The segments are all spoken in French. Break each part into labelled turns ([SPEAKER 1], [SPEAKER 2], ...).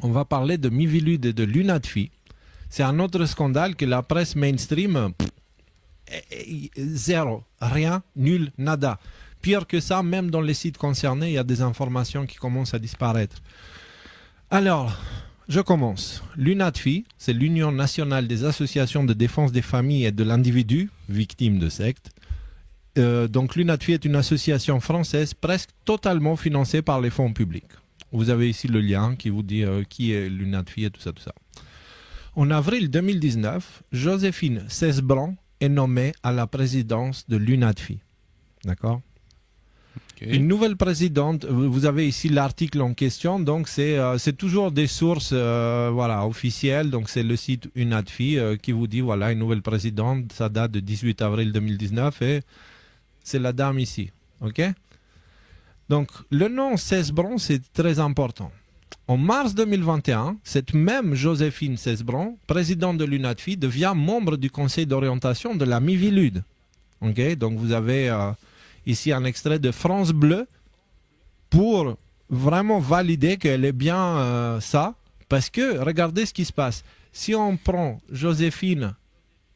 [SPEAKER 1] on va parler de Miviludes et de Lunatfi. C'est un autre scandale que la presse mainstream, zéro, rien, nul, nada. Pire que ça, même dans les sites concernés, il y a des informations qui commencent à disparaître. Alors, je commence. L'UNATFI, c'est l'Union nationale des associations de défense des familles et de l'individu victime de sectes. Donc l'UNATFI est une association française presque totalement financée par les fonds publics. Vous avez ici le lien qui vous dit qui est l'UNATFI et tout ça, tout ça. En avril 2019, Joséphine Cesbron est nommée à la présidence de l'UNATFI. D'accord ? Okay. Une nouvelle présidente, vous avez ici l'article en question, donc c'est toujours des sources officielles, donc c'est le site UNATFI qui vous dit voilà une nouvelle présidente, ça date de 18 avril 2019 et c'est la dame ici, ok ? Donc le nom Cesbron c'est très important. En mars 2021, cette même Joséphine Cesbron, présidente de l'UNATFI, devient membre du conseil d'orientation de la Miviludes. Ok, donc vous avez ici un extrait de France Bleu pour vraiment valider qu'elle est bien ça. Parce que regardez ce qui se passe. Si on prend Joséphine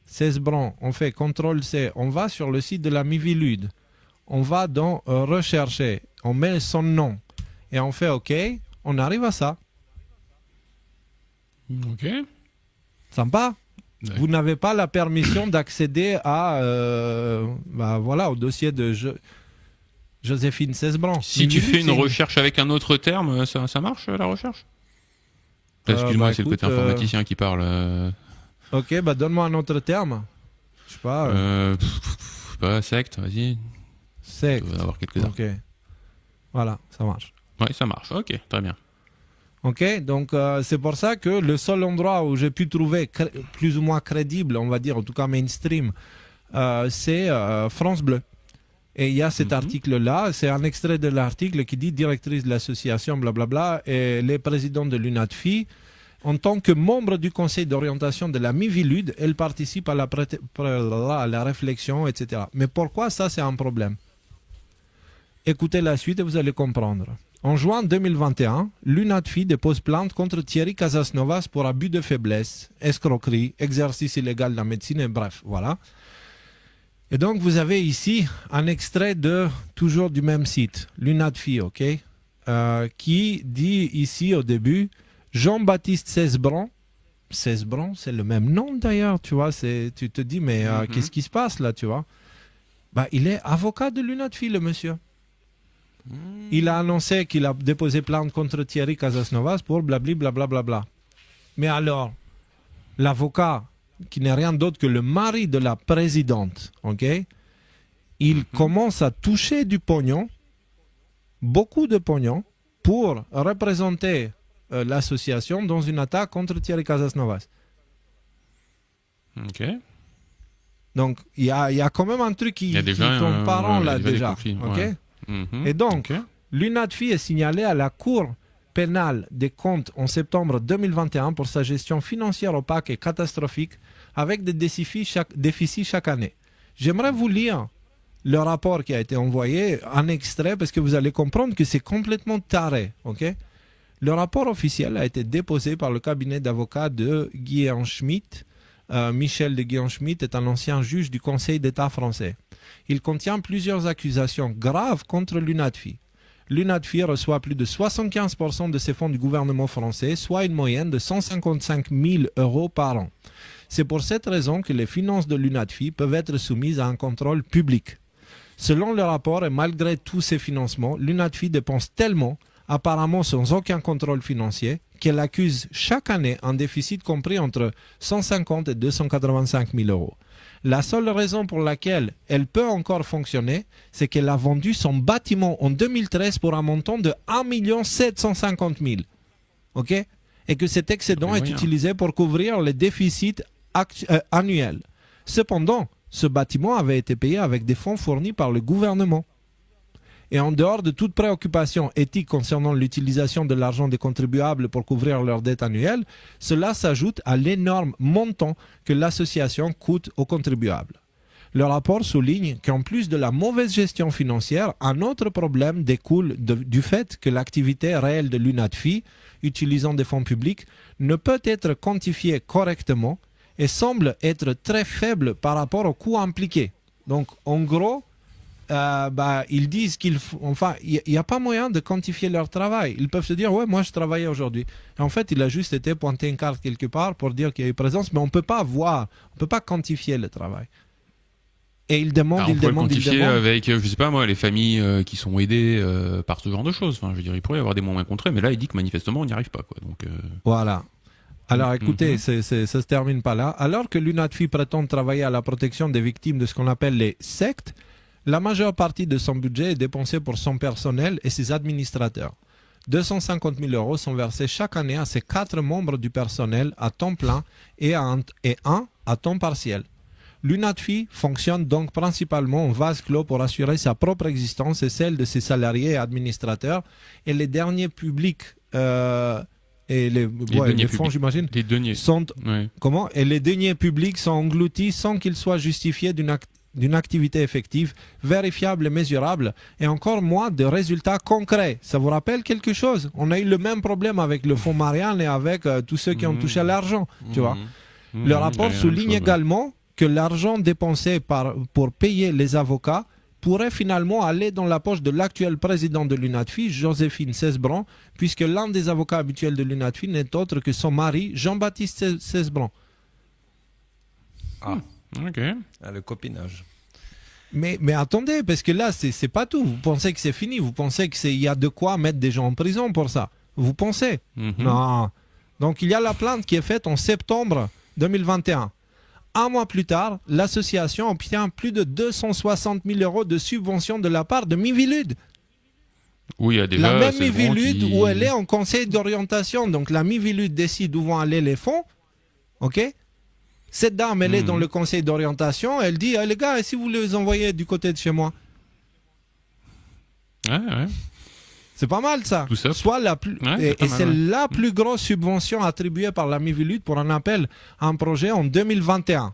[SPEAKER 1] Cesbron, on fait CTRL-C, on va sur le site de la Miviludes, on va dans rechercher, on met son nom et on fait OK. On arrive à ça.
[SPEAKER 2] Ok.
[SPEAKER 1] Sympa.
[SPEAKER 2] Ouais.
[SPEAKER 1] Vous n'avez pas la permission d'accéder à, au dossier de Joséphine Cesbron.
[SPEAKER 2] Si tu fais une recherche avec un autre terme, ça marche la recherche ? Excuse-moi, c'est le côté informaticien qui parle.
[SPEAKER 1] Ok, donne-moi un autre terme. Je sais pas.
[SPEAKER 2] Secte, vas-y.
[SPEAKER 1] Secte.
[SPEAKER 2] Tu vas avoir quelques-uns.
[SPEAKER 1] Ok. Voilà, ça marche.
[SPEAKER 2] Oui, ça marche. Ok, très bien.
[SPEAKER 1] Ok, donc c'est pour ça que le seul endroit où j'ai pu trouver plus ou moins crédible, on va dire, en tout cas mainstream, c'est France Bleu. Et il y a cet article-là, c'est un extrait de l'article qui dit directrice de l'association, blablabla, et les présidents de l'UNATFI, en tant que membre du conseil d'orientation de la Miviludes, elle participe à la réflexion, etc. Mais pourquoi ça, c'est un problème ? Écoutez la suite et vous allez comprendre. En juin 2021, l'UNATFI dépose plainte contre Thierry Casasnovas pour abus de faiblesse, escroquerie, exercice illégal de la médecine, et bref, voilà. Et donc, vous avez ici un extrait toujours du même site, l'UNATFI, ok, qui dit ici au début, Jean-Baptiste Cesbron, c'est le même nom d'ailleurs, tu vois, tu te dis, mais qu'est-ce qui se passe là, tu vois ? Il est avocat de l'UNATFI, le monsieur. Il a annoncé qu'il a déposé plainte contre Thierry Casasnovas pour blablabla. Mais alors, l'avocat, qui n'est rien d'autre que le mari de la présidente, ok, il commence à toucher du pognon, beaucoup de pognon, pour représenter l'association dans une attaque contre Thierry Casasnovas.
[SPEAKER 2] Ok.
[SPEAKER 1] Donc, il y a quand même un truc qui tombe par an là déjà. Ok.
[SPEAKER 2] Ouais.
[SPEAKER 1] Et donc, l'UNATFI est signalé à la Cour pénale des comptes en septembre 2021 pour sa gestion financière opaque et catastrophique avec des déficits chaque année. J'aimerais vous lire le rapport qui a été envoyé, un extrait, parce que vous allez comprendre que c'est complètement taré. Okay. Le rapport officiel a été déposé par le cabinet d'avocats de Guillaume Schmitt. Michel de Guillaume Schmitt est un ancien juge du Conseil d'État français. Il contient plusieurs accusations graves contre l'UNATFI. L'UNATFI reçoit plus de 75% de ses fonds du gouvernement français, soit une moyenne de 155 000 € par an. C'est pour cette raison que les finances de l'UNATFI peuvent être soumises à un contrôle public. Selon le rapport, et malgré tous ces financements, l'UNATFI dépense tellement, apparemment sans aucun contrôle financier, qu'elle accuse chaque année un déficit compris entre 150 et 285 000 €. La seule raison pour laquelle elle peut encore fonctionner, c'est qu'elle a vendu son bâtiment en 2013 pour un montant de 1 750 000 €. Ok ? Et que cet excédent est utilisé pour couvrir les déficits annuels. Cependant, ce bâtiment avait été payé avec des fonds fournis par le gouvernement. Et en dehors de toute préoccupation éthique concernant l'utilisation de l'argent des contribuables pour couvrir leurs dettes annuelles, cela s'ajoute à l'énorme montant que l'association coûte aux contribuables. Le rapport souligne qu'en plus de la mauvaise gestion financière, un autre problème découle du fait que l'activité réelle de l'UNADFI, utilisant des fonds publics, ne peut être quantifiée correctement et semble être très faible par rapport aux coûts impliqués. Donc, en gros, ils disent qu'il n'y a pas moyen de quantifier leur travail. Ils peuvent se dire, ouais, moi je travaillais aujourd'hui. Et en fait, il a juste été pointé une carte quelque part pour dire qu'il y a eu présence, mais on ne peut pas voir, on ne peut pas quantifier le travail. Et il demande,
[SPEAKER 2] il demande. Avec, je sais pas moi, les familles qui sont aidées par ce genre de choses. Enfin, je veux dire, il pourrait y avoir des moyens contrés, mais là, il dit que manifestement, on n'y arrive pas, quoi. Donc.
[SPEAKER 1] Voilà. Alors écoutez, ça se termine pas là. Alors que l'UNADFI prétend travailler à la protection des victimes de ce qu'on appelle les sectes, la majeure partie de son budget est dépensée pour son personnel et ses administrateurs. 250 000 € sont versés chaque année à ses 4 membres du personnel à temps plein et un à temps partiel. L'UNADFI fonctionne donc principalement en vase clos pour assurer sa propre existence et celle de ses salariés et administrateurs. Et les derniers publics et les fonds, j'imagine, sont comment ? Et les deniers publics sont engloutis sans qu'ils soient justifiés d'une activité effective, vérifiable et mesurable, et encore moins de résultats concrets. Ça vous rappelle quelque chose ? On a eu le même problème avec le fonds Marianne et avec tous ceux qui ont touché l'argent, tu vois. Le rapport souligne également que l'argent dépensé pour payer les avocats pourrait finalement aller dans la poche de l'actuel président de l'UNADFI, Joséphine Cesbron, puisque l'un des avocats habituels de l'UNADFI n'est autre que son mari, Jean-Baptiste Cesbron.
[SPEAKER 3] Ah, ok. Ah, le copinage.
[SPEAKER 1] Mais attendez, parce que là, c'est pas tout. Vous pensez que c'est fini, vous pensez qu'il y a de quoi mettre des gens en prison pour ça. Vous pensez Non. Donc il y a la plainte qui est faite en septembre 2021. Un mois plus tard, l'association obtient plus de 260 000 € de subventions de la part de Miviludes.
[SPEAKER 2] Oui, il y a déjà
[SPEAKER 1] la même Miviludes où elle est en conseil d'orientation. Donc la Miviludes décide où vont aller les fonds. Ok ? Cette dame, elle est dans le conseil d'orientation. Elle dit, les gars, si vous les envoyez du côté de chez moi.
[SPEAKER 2] Ouais.
[SPEAKER 1] C'est pas mal ça.
[SPEAKER 2] Tout ça.
[SPEAKER 1] Soit la plus c'est la plus grosse subvention attribuée par la Miviludes pour un appel à un projet en 2021.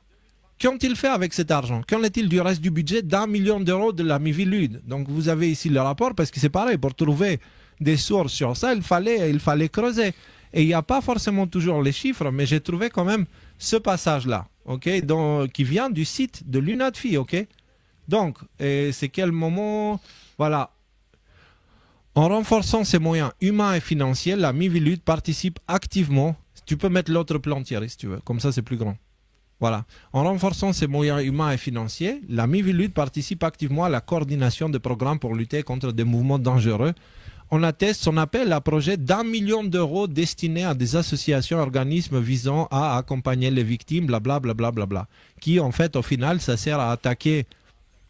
[SPEAKER 1] Qu'ont-ils fait avec cet argent ? Qu'en est-il du reste du budget d'1 million d'euros de la Miviludes ? Donc vous avez ici le rapport parce que c'est pareil, pour trouver des sources sur ça, il fallait creuser. Et il n'y a pas forcément toujours les chiffres, mais j'ai trouvé quand même ce passage-là, qui vient du site de l'UNADFI, ok ? Donc, c'est quel moment ? Voilà. En renforçant ses moyens humains et financiers, la Miviludes participe activement. Tu peux mettre l'autre plan, Thierry, si tu veux. Comme ça, c'est plus grand. Voilà. En renforçant ses moyens humains et financiers, la Miviludes participe activement à la coordination des programmes pour lutter contre des mouvements dangereux. On atteste son appel à projet d'1 million d'euros destinés à des associations et organismes visant à accompagner les victimes, blablabla, qui, en fait, au final, ça sert à attaquer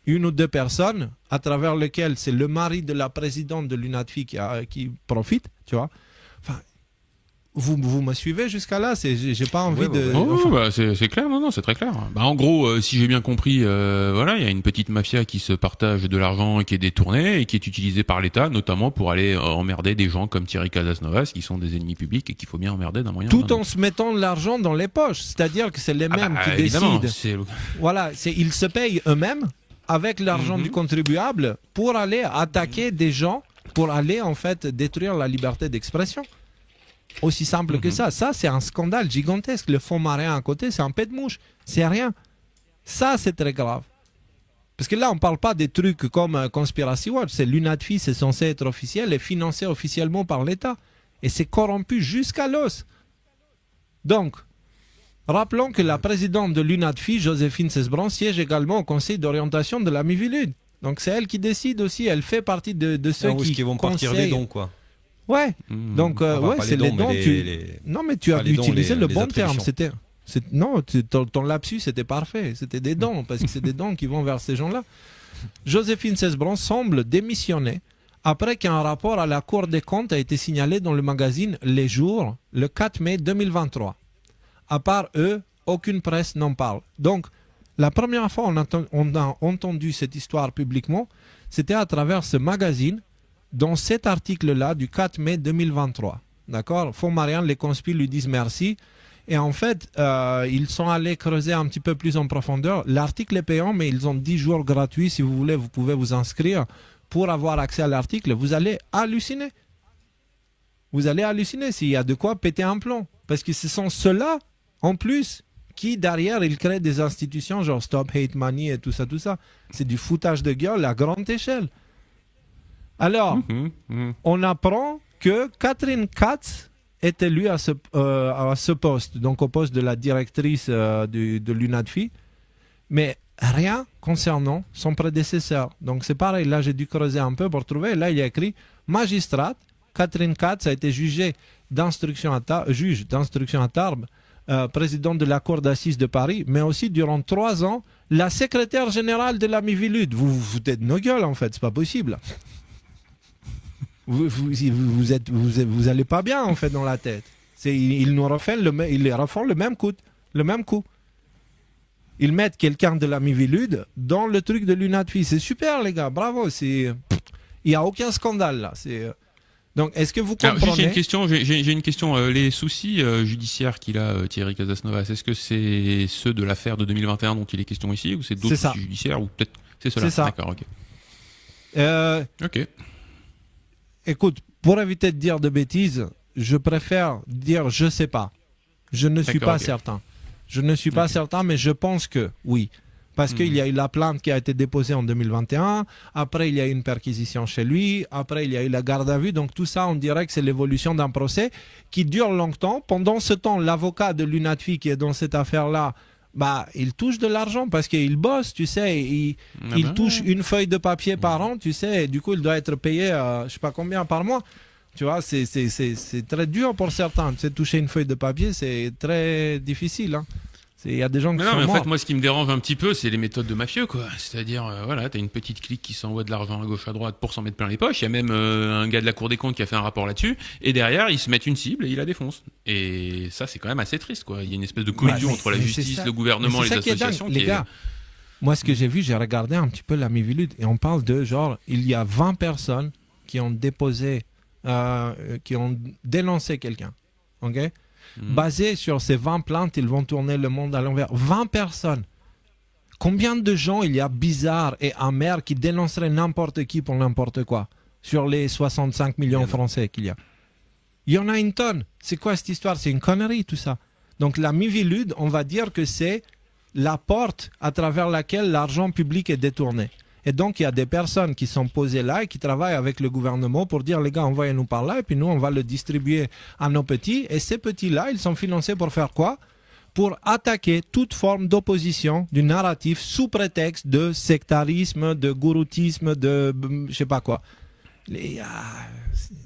[SPEAKER 1] une ou deux personnes à travers lesquelles c'est le mari de la présidente de l'UNADFI qui profite, tu vois. Enfin, vous me suivez jusqu'à là, j'ai pas envie de...
[SPEAKER 2] c'est clair, non, c'est très clair. En gros, si j'ai bien compris, il y a une petite mafia qui se partage de l'argent et qui est détournée et qui est utilisée par l'État, notamment pour aller emmerder des gens comme Thierry Casasnovas, qui sont des ennemis publics et qu'il faut bien emmerder d'un moyen.
[SPEAKER 1] Tout en se mettant de l'argent dans les poches, c'est-à-dire que c'est les mêmes qui décident. Voilà, ils se payent eux-mêmes avec l'argent du contribuable pour aller attaquer des gens, pour aller en fait détruire la liberté d'expression. Aussi simple que ça. Ça, c'est un scandale gigantesque. Le fonds marin à côté, c'est un pet de mouche. C'est rien. Ça, c'est très grave. Parce que là, on ne parle pas des trucs comme Conspiracy Watch. C'est l'UNADFI, c'est censé être officiel et financé officiellement par l'État. Et c'est corrompu jusqu'à l'os. Donc, rappelons que la présidente de l'UNADFI, Joséphine Cesbron, siège également au conseil d'orientation de la Miviludes. Donc c'est elle qui décide aussi, elle fait partie de ceux qui
[SPEAKER 3] vont partir les dons, quoi.
[SPEAKER 1] Ouais, donc c'est les dons. Non, mais tu as utilisé le bon terme. Ton lapsus c'était parfait. C'était des dons, parce que c'est des dons qui vont vers ces gens-là. Joséphine Cesbron semble démissionner après qu'un rapport à la Cour des comptes a été signalé dans le magazine Les Jours le 4 mai 2023. À part eux, aucune presse n'en parle. Donc, la première fois on a entendu cette histoire publiquement, c'était à travers ce magazine, dans cet article-là du 4 mai 2023. D'accord ? Fonds Marianne, les conspires lui disent merci. Et en fait, ils sont allés creuser un petit peu plus en profondeur. L'article est payant, mais ils ont 10 jours gratuits. Si vous voulez, vous pouvez vous inscrire pour avoir accès à l'article. Vous allez halluciner. Vous allez halluciner s'il y a de quoi péter un plomb. Parce que ce sont ceux-là, en plus, qui derrière, ils créent des institutions genre Stop Hate Money et tout ça, tout ça. C'est du foutage de gueule à grande échelle. Alors, on apprend que Catherine Katz est élue à ce poste, donc au poste de la directrice de l'UNADFI, mais rien concernant son prédécesseur. Donc c'est pareil, là j'ai dû creuser un peu pour trouver, là il y a écrit « Magistrate, Catherine Katz a été juge d'instruction à Tarbes, présidente de la Cour d'assises de Paris, mais aussi durant 3 ans, la secrétaire générale de la Miviludes. Vous vous foutez de nos gueules en fait, c'est pas possible. Vous allez pas bien en fait dans la tête. Ils les refont le même coup. Ils mettent quelqu'un de la Mivilude dans le truc de l'UNADFI. C'est super les gars, bravo. Il y a aucun scandale là. Donc est-ce que vous comprenez?
[SPEAKER 2] Alors, j'ai une question. Les soucis judiciaires qu'il a Thierry Casasnovas, est-ce que c'est ceux de l'affaire de 2021 dont il est question ici, ou c'est d'autres soucis judiciaires, ou peut-être c'est cela?
[SPEAKER 1] C'est ça.
[SPEAKER 2] D'accord, ok.
[SPEAKER 1] Ok. Écoute, pour éviter de dire de bêtises, je préfère dire je sais pas. Je ne suis pas certain. Je ne suis pas certain, mais je pense que oui. Parce qu'il y a eu la plainte qui a été déposée en 2021, après il y a eu une perquisition chez lui, après il y a eu la garde à vue, donc tout ça on dirait que c'est l'évolution d'un procès qui dure longtemps. Pendant ce temps, l'avocat de l'UNADFI qui est dans cette affaire-là, il touche de l'argent parce qu'il bosse, tu sais, il touche une feuille de papier par an, tu sais, et du coup il doit être payé je sais pas combien par mois. Tu vois, c'est très dur pour certains. Tu sais, toucher une feuille de papier, c'est très difficile, hein. Il y a des gens qui sont morts.
[SPEAKER 2] En fait, moi, ce qui me dérange un petit peu, c'est les méthodes de mafieux, quoi. C'est-à-dire, voilà, t'as une petite clique qui s'envoie de l'argent à gauche, à droite pour s'en mettre plein les poches. Il y a même un gars de la Cour des comptes qui a fait un rapport là-dessus. Et derrière, ils se mettent une cible et ils la défoncent. Et ça, c'est quand même assez triste, quoi. Il y a une espèce de collision entre la justice, le gouvernement et les associations.
[SPEAKER 1] Les gars, moi, ce que j'ai vu, j'ai regardé un petit peu la Mivilude et on parle de genre, il y a 20 personnes qui ont déposé, qui ont dénoncé quelqu'un. Ok? Basé sur ces 20 plaintes, ils vont tourner le monde à l'envers. 20 personnes. Combien de gens il y a bizarres et amers qui dénonceraient n'importe qui pour n'importe quoi sur les 65 millions français qu'il y a? Il y en a une tonne. C'est quoi cette histoire? C'est une connerie tout ça. Donc la Mivilude, on va dire que c'est la porte à travers laquelle l'argent public est détourné. Et donc, il y a des personnes qui sont posées là et qui travaillent avec le gouvernement pour dire, les gars, envoyez-nous par là, et puis nous, on va le distribuer à nos petits. Et ces petits-là, ils sont financés pour faire quoi? Pour attaquer toute forme d'opposition du narratif sous prétexte de sectarisme, de gouroutisme, de je sais pas quoi.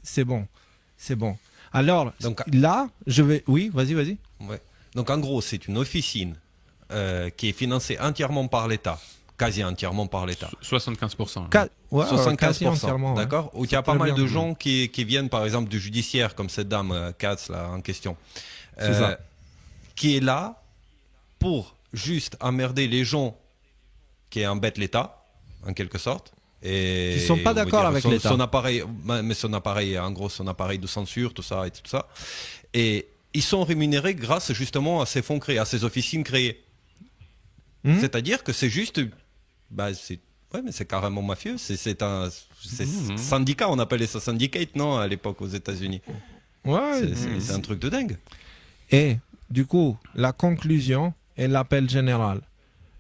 [SPEAKER 1] C'est bon. C'est bon. Alors, donc, là, je vais... Oui, vas-y.
[SPEAKER 3] Ouais. Donc, en gros, c'est une officine qui est financée entièrement par l'État. Quasi entièrement par l'État.
[SPEAKER 2] 75%.
[SPEAKER 3] 75%, d'accord. Où il y a pas mal de gens qui viennent, par exemple, du judiciaire, comme cette dame Katz là en question, qui est là pour juste emmerder les gens qui embêtent l'État, en quelque sorte. Et
[SPEAKER 1] qui sont pas d'accord avec l'État.
[SPEAKER 3] Son appareil, en gros, son appareil de censure, tout ça. Et ils sont rémunérés grâce justement à ces fonds créés, à ces officines créées. C'est-à-dire que c'est juste... mais c'est carrément mafieux. C'est un syndicat, on appelait ça syndicate, non, à l'époque aux États-Unis.
[SPEAKER 1] Ouais.
[SPEAKER 3] C'est un truc de dingue.
[SPEAKER 1] Et du coup, la conclusion est l'appel général.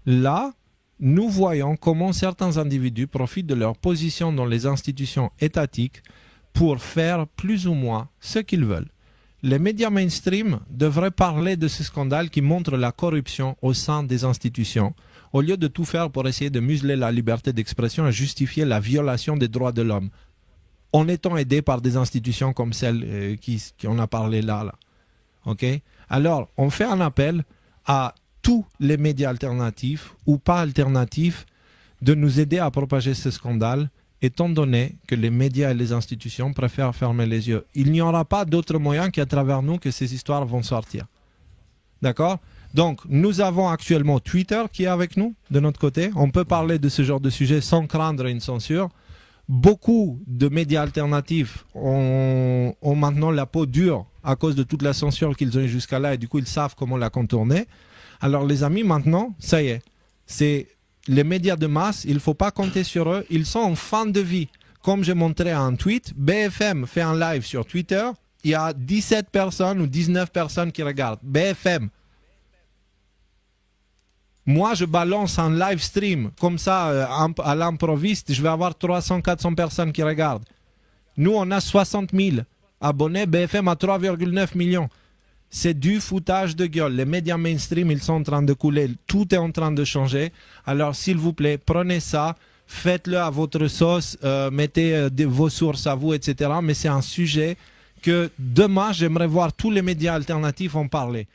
[SPEAKER 1] Là, nous voyons comment certains individus profitent de leur position dans les institutions étatiques pour faire plus ou moins ce qu'ils veulent. Les médias mainstream devraient parler de ce scandale qui montre la corruption au sein des institutions, au lieu de tout faire pour essayer de museler la liberté d'expression et justifier la violation des droits de l'homme, en étant aidés par des institutions comme celle qui en a parlé là. Ok? Alors, on fait un appel à tous les médias alternatifs ou pas alternatifs de nous aider à propager ce scandale, étant donné que les médias et les institutions préfèrent fermer les yeux. Il n'y aura pas d'autre moyen qu'à travers nous que ces histoires vont sortir. D'accord? Donc, nous avons actuellement Twitter qui est avec nous, de notre côté. On peut parler de ce genre de sujet sans craindre une censure. beaucoup de médias alternatifs ont maintenant la peau dure à cause de toute la censure qu'ils ont eu jusqu'à là et du coup ils savent comment la contourner. Alors les amis, maintenant, ça y est, c'est les médias de masse, il ne faut pas compter sur eux, ils sont en fin de vie. Comme j'ai montré à un tweet, BFM fait un live sur Twitter, il y a 17 personnes ou 19 personnes qui regardent. BFM. Moi, je balance un live stream, comme ça, à l'improviste, je vais avoir 300, 400 personnes qui regardent. Nous, on a 60 000 abonnés, BFM a 3,9 millions. C'est du foutage de gueule. Les médias mainstream, ils sont en train de couler. Tout est en train de changer. Alors, s'il vous plaît, prenez ça, faites-le à votre sauce, mettez vos sources à vous, etc. Mais c'est un sujet que demain, j'aimerais voir tous les médias alternatifs en parler.